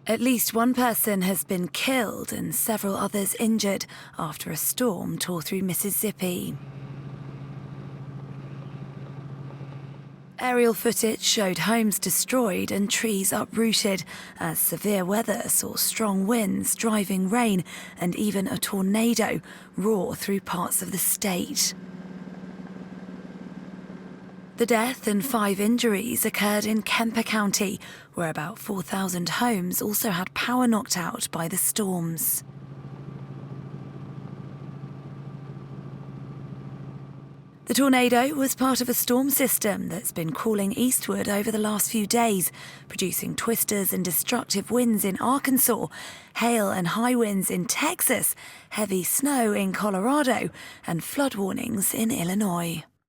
At least one person has been killed and several others injured after a storm tore through Mississippi. Aerial footage showed homes destroyed and trees uprooted as severe weather saw strong winds, driving rain, and even a tornado roar through parts of the state. The death and 5 injuries occurred in Kemper County, where about 4,000 homes also had power knocked out by the storms. The tornado was part of a storm system that's been cooling eastward over the last few days, producing twisters and destructive winds in Arkansas, hail and high winds in Texas, heavy snow in Colorado, and flood warnings in Illinois.